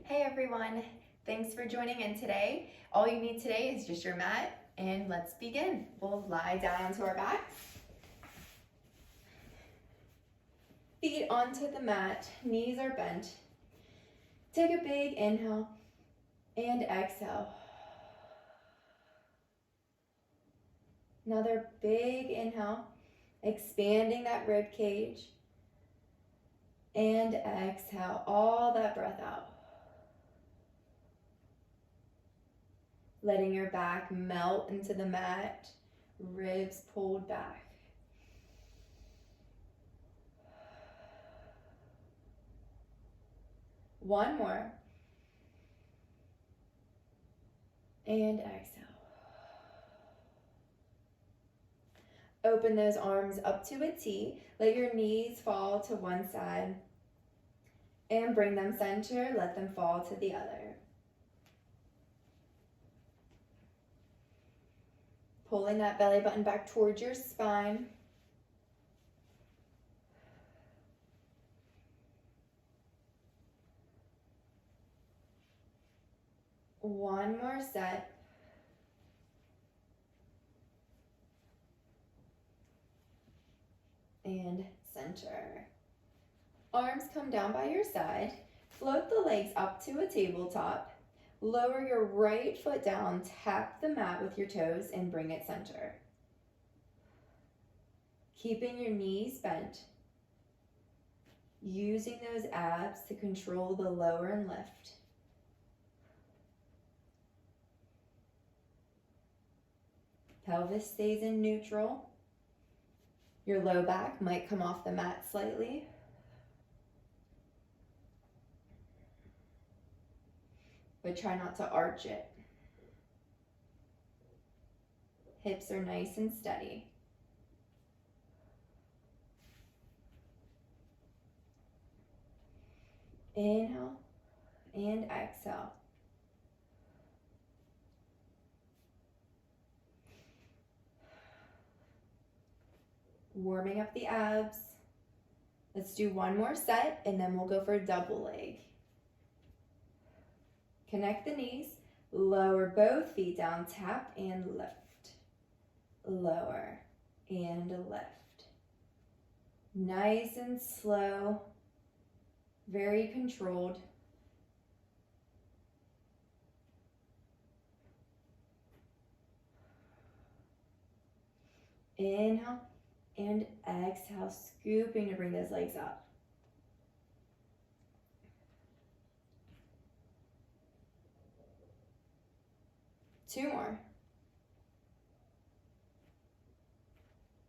Hey everyone, thanks for joining in today. All you need today is just your mat, and let's begin. We'll lie down onto our backs. Feet onto the mat, knees are bent. Take a big inhale and exhale. Another big inhale, expanding that rib cage. And exhale all that breath out. Letting your back melt into the mat, ribs pulled back. One more. And exhale. Open those arms up to a T. Let your knees fall to one side. And bring them center. Let them fall to the other. Pulling that belly button back towards your spine. One more set. And center. Arms come down by your side. Float the legs up to a tabletop. Lower your right foot down, tap the mat with your toes, and bring it center. Keeping your knees bent. Using those abs to control the lower and lift. Pelvis stays in neutral. Your low back might come off the mat slightly. But try not to arch it. Hips are nice and steady. Inhale and exhale. Warming up the abs. Let's do one more set and then we'll go for a double leg. Connect the knees, lower both feet down, tap and lift. Lower and lift. Nice and slow, very controlled. Inhale and exhale, scooping to bring those legs up. Two more.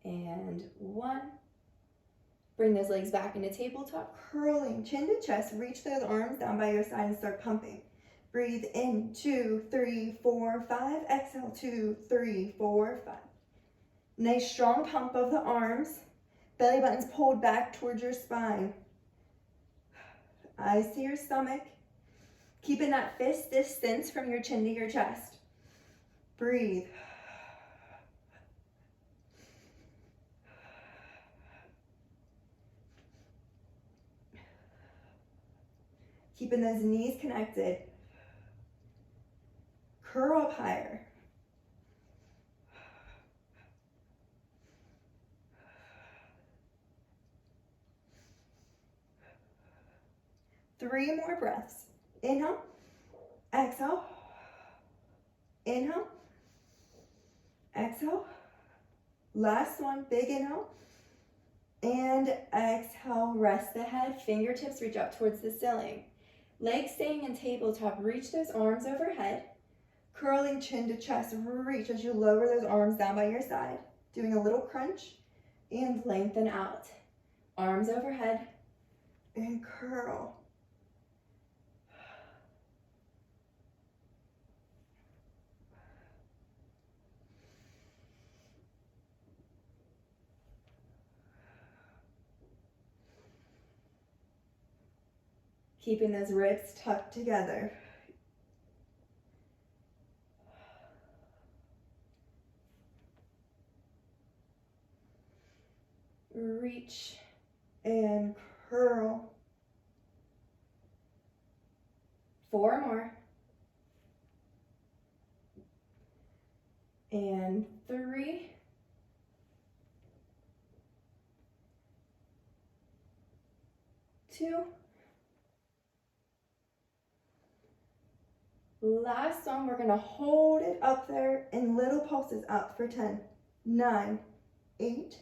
And one. Bring those legs back into tabletop, curling chin to chest. Reach those arms down by your side and start pumping. Breathe in, 2, 3, 4, 5. Exhale, 2, 3, 4, 5. Nice strong pump of the arms. Belly button's pulled back towards your spine. Eyes to your stomach. Keeping that fist distance from your chin to your chest. Breathe. Keeping those knees connected. Curl up higher. Three more breaths. Inhale, exhale, inhale, exhale. Last one, big inhale, and exhale. Rest the head, fingertips reach up towards the ceiling. Legs staying in tabletop, reach those arms overhead. Curling chin to chest, reach as you lower those arms down by your side. Doing a little crunch and lengthen out. Arms overhead and curl. Keeping those ribs tucked together. Reach and curl. 4 more. And 3. 2. Last one, we're gonna hold it up there in little pulses up for 10, 9, 8,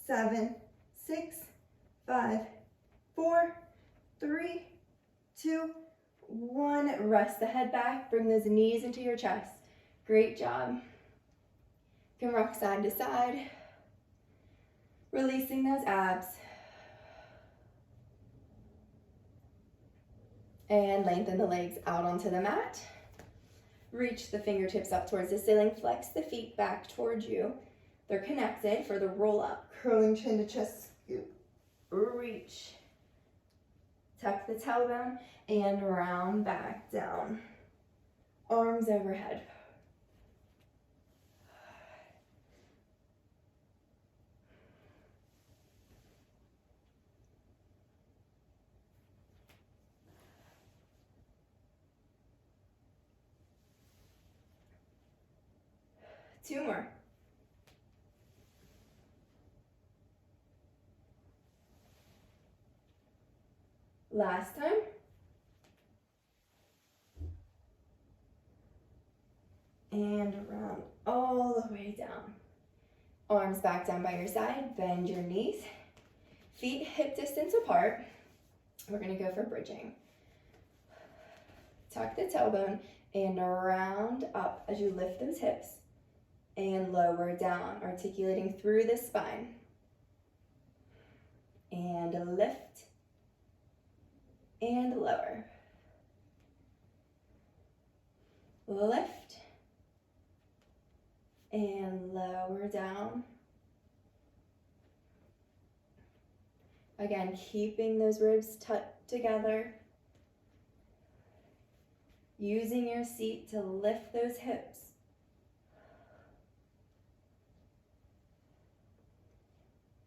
7, 6, 5, 4, 3, 2, 1. Rest the head back, bring those knees into your chest. Great job. You can rock side to side, releasing those abs. And lengthen the legs out onto the mat. Reach the fingertips up towards the ceiling. Flex the feet back towards you. They're connected for the roll up. Curling chin to chest scoop. Reach. Tuck the tailbone and round back down. Arms overhead. Two more. Last time. And around all the way down. Arms back down by your side. Bend your knees. Feet hip distance apart. We're going to go for bridging. Tuck the tailbone and round up as you lift those hips. And lower down, articulating through the spine. And lift. And lower. Lift. And lower down. Again, keeping those ribs tucked together. Using your seat to lift those hips.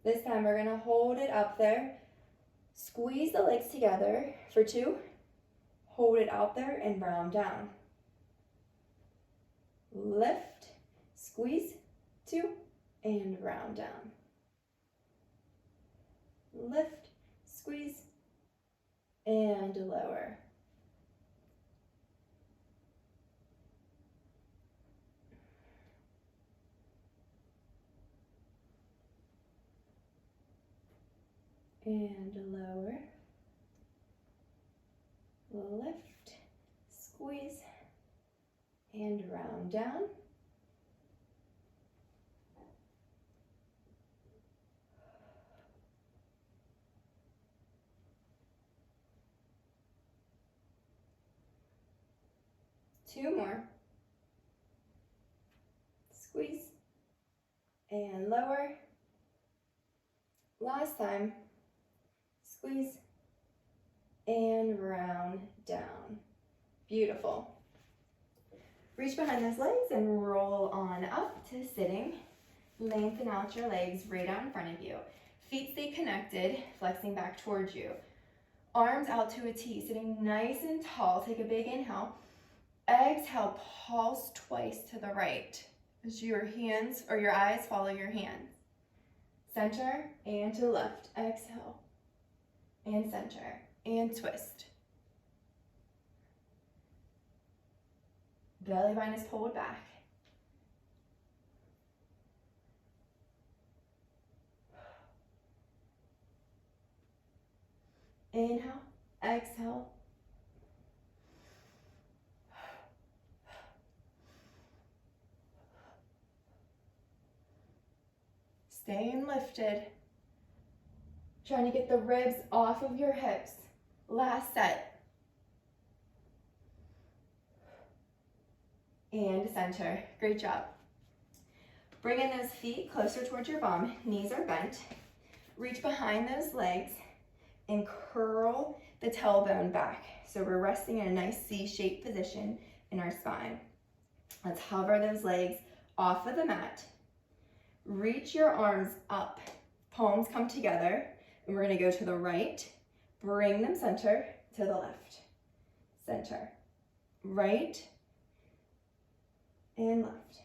This time we're gonna hold it up there. Squeeze the legs together for 2. Hold it out there and round down. Lift, squeeze, 2, and round down. Lift, squeeze, and lower. And lower, lift, squeeze, and round down. Two more. Squeeze, and lower. Last time. Squeeze and round down. Beautiful. Reach behind those legs and roll on up to sitting. Lengthen out your legs right out in front of you. Feet stay connected, flexing back towards you. Arms out to a T, sitting nice and tall. Take a big inhale. Exhale, pulse twice to the right as your hands or your eyes follow your hands. Center and to the left. Exhale. And center, and twist. Belly button is pulled back. Inhale, exhale. Staying lifted. Trying to get the ribs off of your hips. Last set. And center. Great job. Bring in those feet closer towards your bum. Knees are bent. Reach behind those legs and curl the tailbone back. So we're resting in a nice C-shaped position in our spine. Let's hover those legs off of the mat. Reach your arms up. Palms come together. And we're gonna go to the right, bring them center to the left. center. Right and left.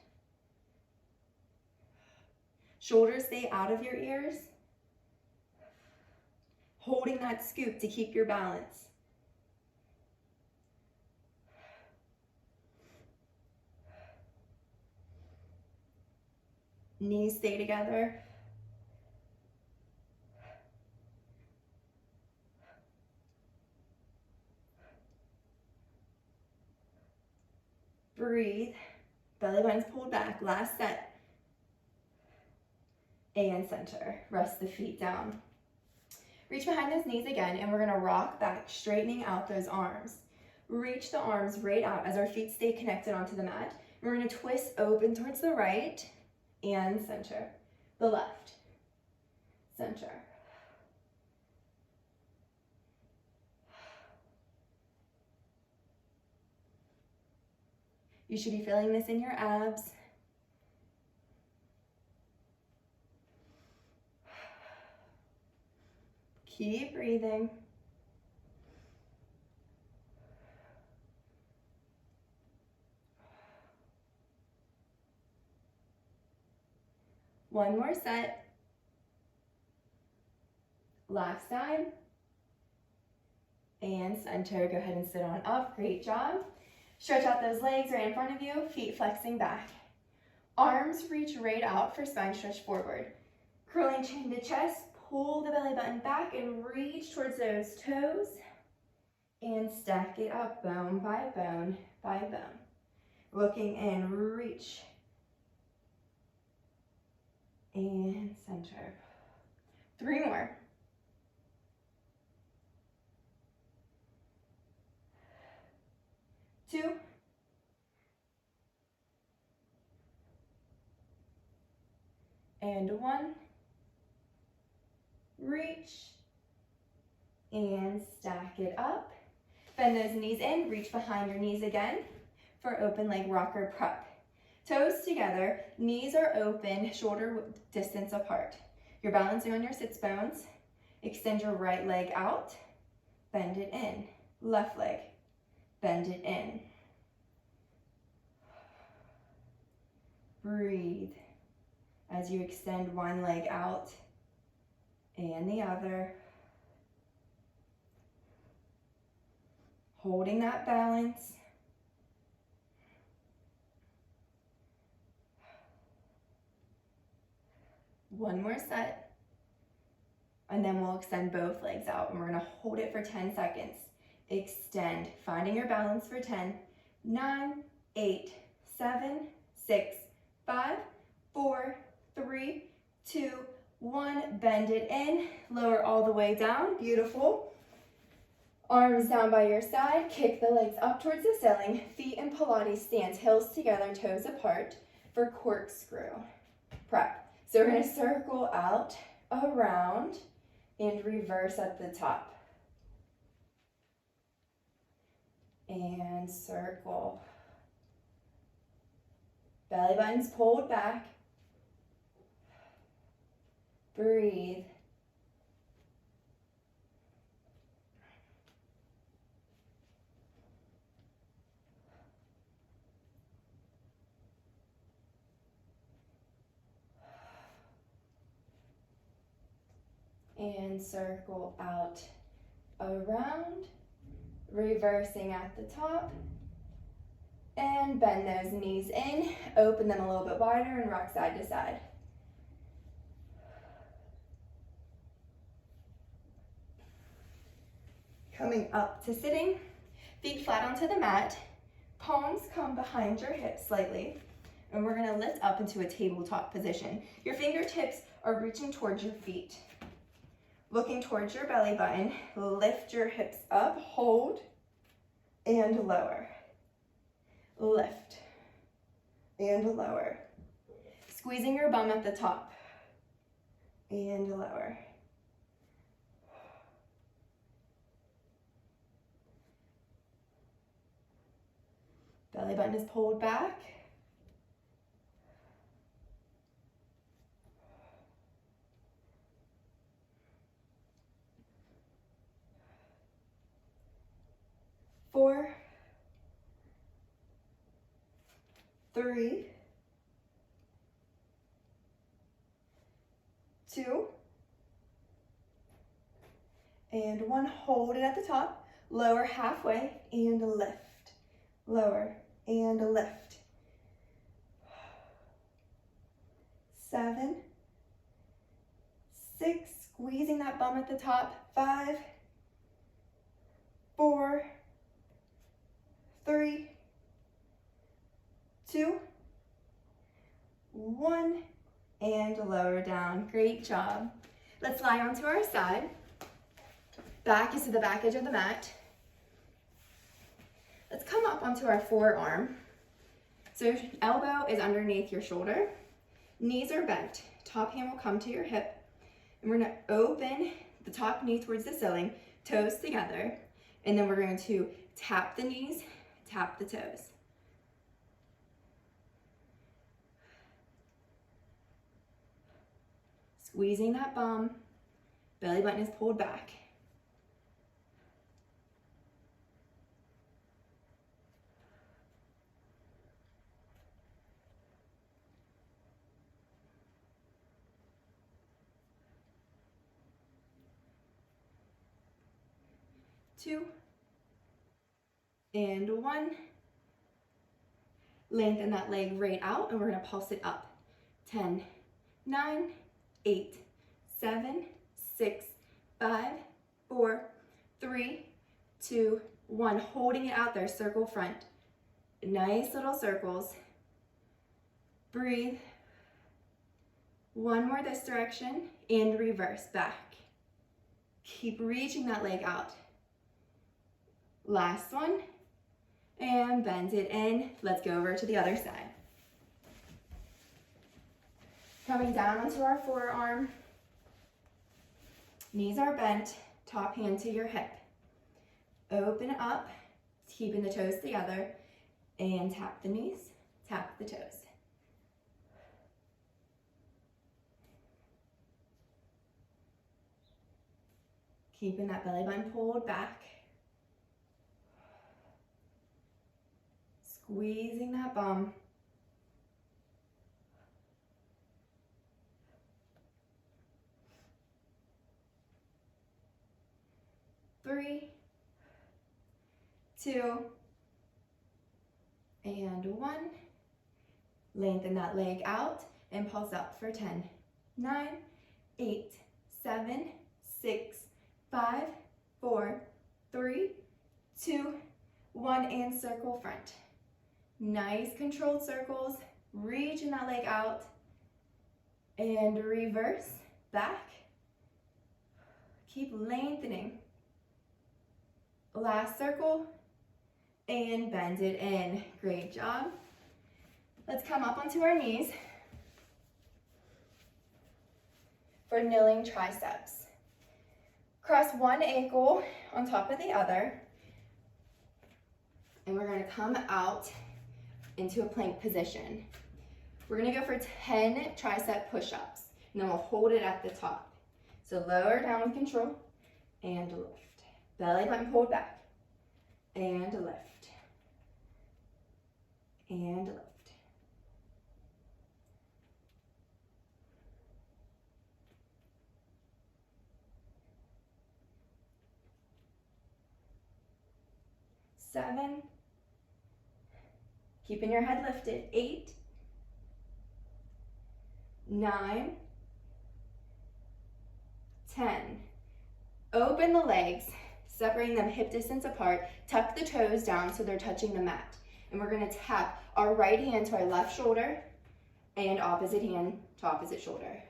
Shoulders stay out of your ears. Holding that scoop to keep your balance. Knees stay together. Breathe. Belly button's pulled back. Last set. And center. Rest the feet down. Reach behind those knees again, and we're gonna rock back, straightening out those arms. Reach the arms right out as our feet stay connected onto the mat. We're gonna twist open towards the right and center. The left, center. You should be feeling this in your abs. Keep breathing. One more set. Last side. And center. Go ahead and sit on up. Great job. Stretch out those legs right in front of you. Feet flexing back. Arms reach right out for spine stretch forward. Curling chin to chest. Pull the belly button back and reach towards those toes. And stack it up bone by bone by bone. Looking in, reach. And center. 3 more. Two. And 1. Reach. And stack it up. Bend those knees in, reach behind your knees again for open leg rocker prep. Toes together, knees are open, shoulder distance apart. You're balancing on your sits bones. Extend your right leg out, bend it in. Left leg, bend it in. Breathe as you extend one leg out and the other. Holding that balance. One more set. And then we'll extend both legs out and we're gonna hold it for 10 seconds. Extend, finding your balance for 10, 9, 8, 7, 6, 5, 4, 3, 2, 1. Bend it in, lower all the way down, beautiful. Arms down by your side, kick the legs up towards the ceiling, feet in Pilates stance, heels together, toes apart for corkscrew prep. So we're gonna circle out, around, and reverse at the top. And circle. Belly button's pulled back. Breathe. And circle out, around, reversing at the top, and bend those knees in, open them a little bit wider and rock side to side. Coming up to sitting, feet flat onto the mat, palms come behind your hips slightly, and we're gonna lift up into a tabletop position. Your fingertips are reaching towards your feet. Looking towards your belly button, lift your hips up, hold, and lower. Lift, and lower. Squeezing your bum at the top, and lower. Belly button is pulled back. Four, 3, 2, and 1. Hold it at the top. Lower halfway and lift. Lower and lift. 7, 6, squeezing that bum at the top. 5, 4, 3, 2, 1, and lower down. Great job. Let's lie onto our side. Back is to the back edge of the mat. Let's come up onto our forearm. So elbow is underneath your shoulder. Knees are bent. Top hand will come to your hip. And we're going to open the top knee towards the ceiling, toes together. And then we're going to tap the knees, tap the toes. Squeezing that bum. Belly button is pulled back. Two, and 1. Lengthen that leg right out, and we're going to pulse it up. 10, 9, 8, 7, 6, 5, 4, 3, 2, 1. Holding it out there, circle front. Nice little circles. Breathe. 1 more this direction, and reverse back. Keep reaching that leg out. Last one, and bend it in. Let's go over to the other side. Coming down onto our forearm. Knees are bent, top hand to your hip. Open up, keeping the toes together, and tap the knees, tap the toes. Keeping that belly button pulled back. Squeezing that bum. Three, 2, and 1. Lengthen that leg out and pulse up for 10, 9, 8, 7, 6, 5, 4, 3, 2, 1, and circle front. Nice controlled circles, reaching that leg out, and reverse, back. Keep lengthening. Last circle, and bend it in. Great job. Let's come up onto our knees for kneeling triceps. Cross one ankle on top of the other, and we're going to come out into a plank position. We're going to go for 10 tricep push-ups, and then we'll hold it at the top. So lower down with control, and lift. Belly button pulled back, and lift, and lift. Seven. Keeping your head lifted. 8, 9, 10. Open the legs, separating them hip distance apart. Tuck the toes down so they're touching the mat. And we're going to tap our right hand to our left shoulder and opposite hand to opposite shoulder.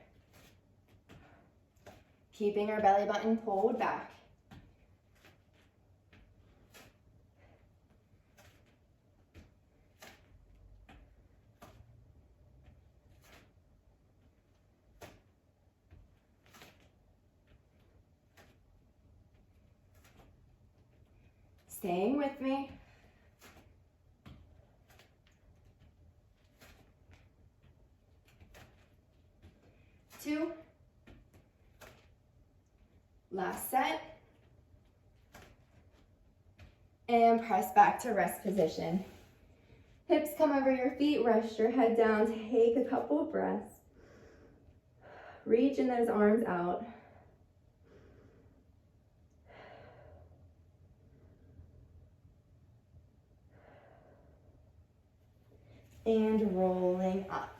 Keeping our belly button pulled back. Staying with me. Two. Last set. And press back to rest position. Hips come over your feet, rest your head down, take a couple breaths. Reaching those arms out. And rolling up.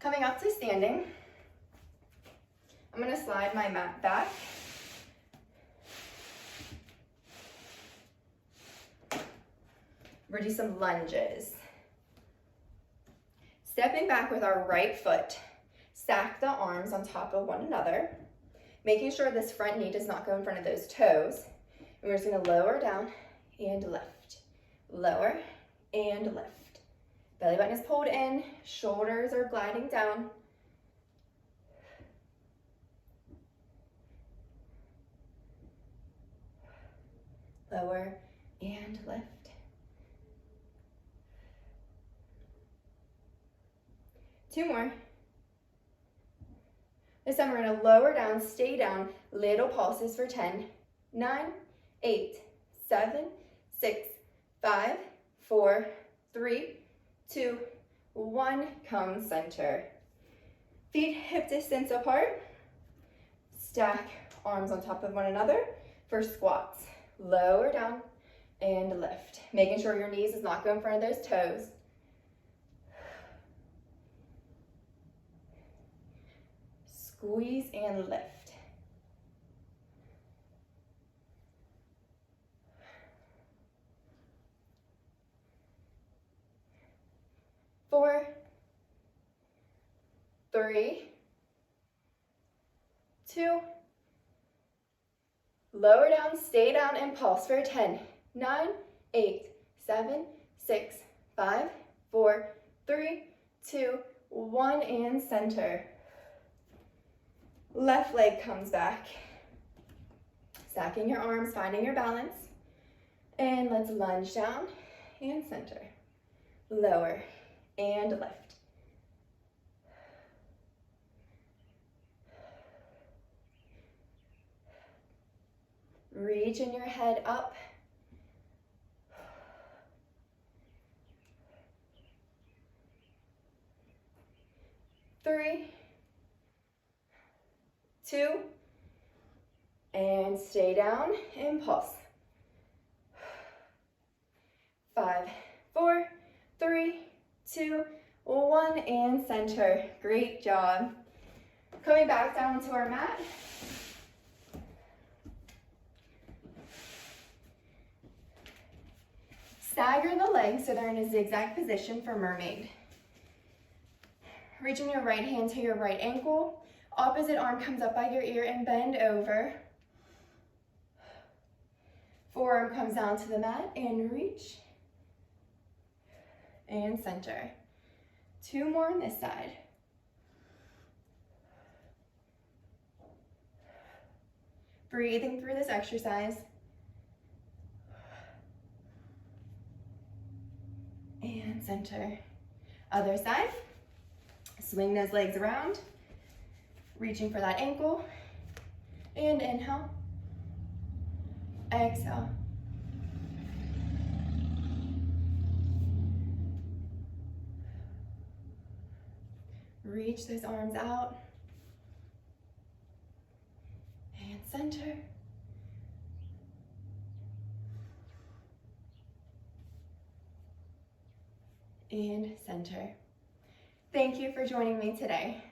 Coming up to standing, I'm going to slide my mat back. We're going to do some lunges. Stepping back with our right foot, stack the arms on top of one another, making sure this front knee does not go in front of those toes. And we're just going to lower down and lift. Lower and lift. Belly button is pulled in, shoulders are gliding down. Lower and lift. Two more. This time we're going to lower down, stay down, little pulses for 10, 9, 8, 7, 6, 5, 4, 3, 2, 1. Come center. Feet hip distance apart. Stack arms on top of one another for squats. Lower down and lift. Making sure your knees does not go in front of those toes. Squeeze and lift. Four, 3, 2, lower down, stay down, and pulse for 10, 9, 8, 7, 6, 5, 4, 3, 2, 1, and center. Left leg comes back. Stacking your arms, finding your balance. And let's lunge down and center. Lower and lift. Reaching your head up. Three, 2, and stay down and pulse. 5, 4, 3, 2, 1, and center. Great job. Coming back down to our mat. Stagger the legs so they're in a zigzag position for mermaid. Reaching your right hand to your right ankle. Opposite arm comes up by your ear and bend over. Forearm comes down to the mat and reach. And center. 2 more on this side. Breathing through this exercise. And center. Other side. Swing those legs around. Reaching for that ankle. And inhale. Exhale. Reach those arms out. And center. And center. Thank you for joining me today.